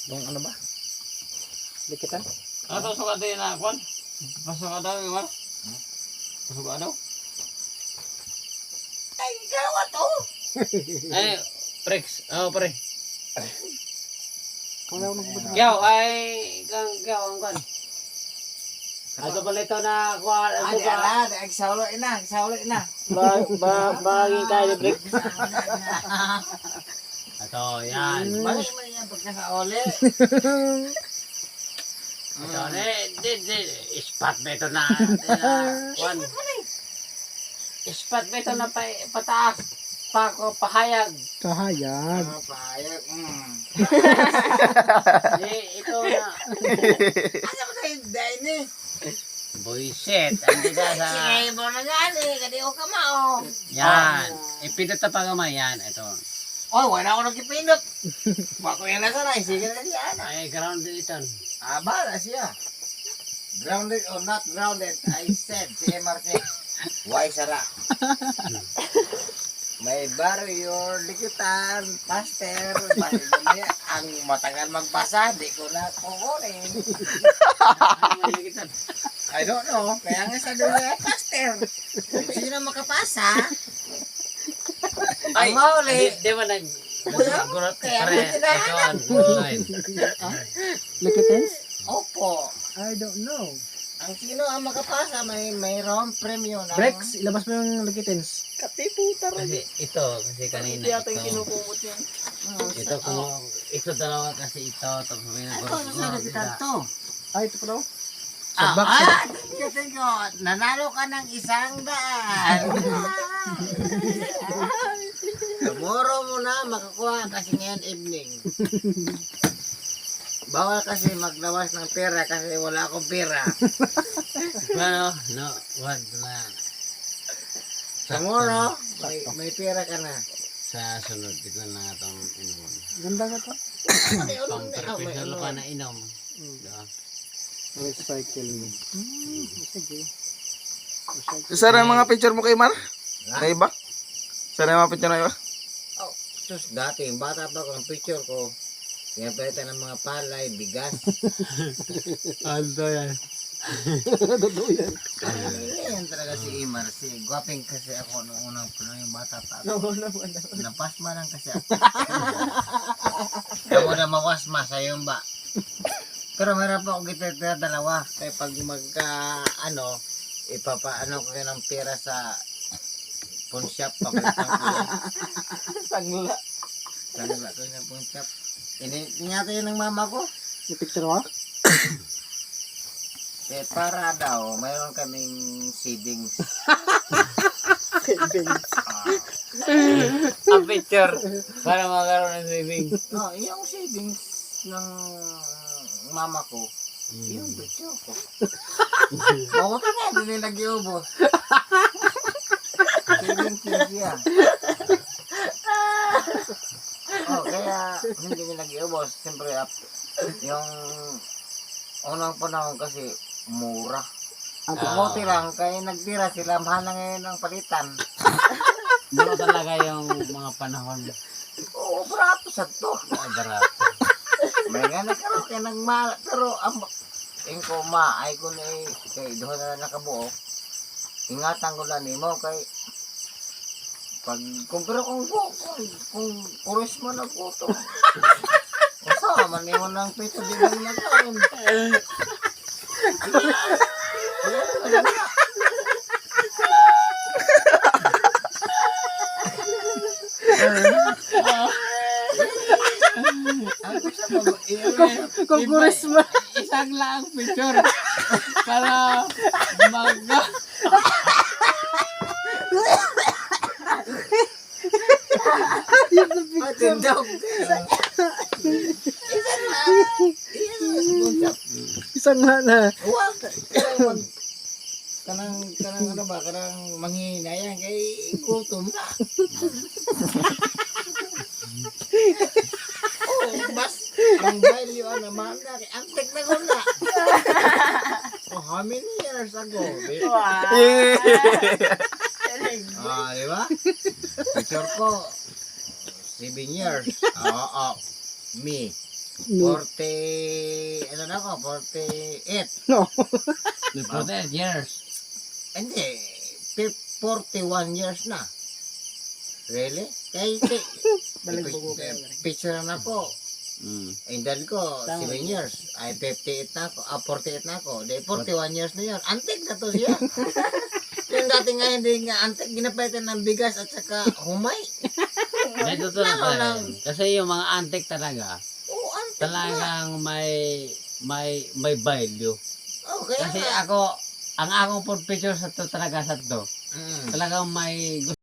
Dong ano ba? Likitan? Ano to suka din na kwan? Pasok ka daw, Imar? Pasok ka daw? Ay, gawa to. Ay, Prex. Oh, pre. Wala ko nagbubuti. Kyaw, ay, kyaw, ang kwan. Ato pala ito na kwan. Ay, di ala, nagsaulo ina. Baging tayo ni Prex. Ito, yan. Balik mo niya pagkasauli. Ito, ispat ba ito na, kwan. Ispat ba ito na pataas. Pahayag. Kahayag. Payag. Ito na. Ano ba tayo dahil ni? Buisit. Andi ka sa... Sige mo na nga ni. Kadi o ka mao. Yan. Ipindot na pagamay. Yan. Ito. Oy, wala ako nagkipindot. Bako yan na sana. Sige na siya. Ay, grounded ito. Bala siya. Grounded or not grounded, I said si MRC. Why sara? May barrier, likitan, pastor, niya, ang matagal magbasa, di ko na kukunin. I don't know, kaya nga sa dulo, pastor. Kung sino makapasa, ang mauli. Di ba nag... Gurot Kaya pare. tinahanap. Likitan? Opo. I don't know. Ang sino ang makapasa, mayroong premyo na. Brex, ilabas mo yung likitins. Kasi ito, kasi kanina ito. yan. Ito, ito dalawa kasi ito. Tapos may Ito, nagurot. nasa likitan to. Ay, ito pa daw. Sa box. Thank you. Nanalo ka ng 100. Tomorrow mo na makakuha kasi ngayon evening. Bawal kasi maglawas ng pera kasi wala akong pera. Ano? No, wag na. Tomorrow, may pera ka na. Sa sunod, ito na nga itong inom. Ganda ka to. Pang-perfectional pa na inom. Diba? Recycle mo. Sige. Saan ang mga picture mo kay Mar? Na iba? Saan ang mga picture na iba? Oh, sus, dati, yung bata pa ko, ang picture ko, pinapalitan ng mga palay, bigas. Aldo yan. Totoo yan. Yan talaga si Imar. Gwaping kasi ako noong unang puno yung bata pa. Napasma lang kasi ako. Ako na mawasma sa yung ba. Pero meron pa ako gitira dalawa. Kaya pag ipapaano ko yun ng pera sa pawn shop. Papalitan ko yun. Sangla. Sangla ko yun ng pawn shop. Inyata yun ng mama ko. Yung picture mo? Para daw, mayroon kaming seedings. Ang picture. Para magkaroon ng saving. No, yung savings ng mama ko, yung picture ko. Mabuti nga, hindi nila nag-iubos. Savings yun siya. Kaya hindi nila nag-iubos. Siyempre, yung unang panahon kasi mura. Ang pumunti lang, kaya nagtira sila, mahal na ngayon ang palitan. Mura talaga yung mga panahon. Oo, barato sa to. Barato. May nga nagkaroon kayo ng mahal. Pero, yung ko ay ko na kay doon na nakabuo. Ingatan ko lang mo, kay kung kuris mo na po ito. Kasama, maniwan ng pito, di ba yung nagkaroon? Kukuris mo. Isang lang picture. Para Tindog. Isang na. Huwag. Kanang ano ba, kanang manghina yan, kay gutom na. Mas, ang value, mahal na, ang technical na. How many years ago? Di ba? Picture ko, 7 years. Me. 40, ano na ako, 48. No. May 48 years. Hindi, 41 years na. Really? Kaya, Balik po ko. picture na ako. Mm. Edad ko, Tama. 7 years. Ay, 58 na ako. 48 na ako. Di, 41 years na yun. Antik na to siya. Yung dati nga hindi nga antik, ginapaitan ng bigas at saka humay. May totoo Lalo pa lang. rin. Kasi yung mga antik talaga, Oo, antik na. talagang may value. Oh, kaya Kasi nga. ako, ang akong picture sa to talaga sa to, Mm. talagang may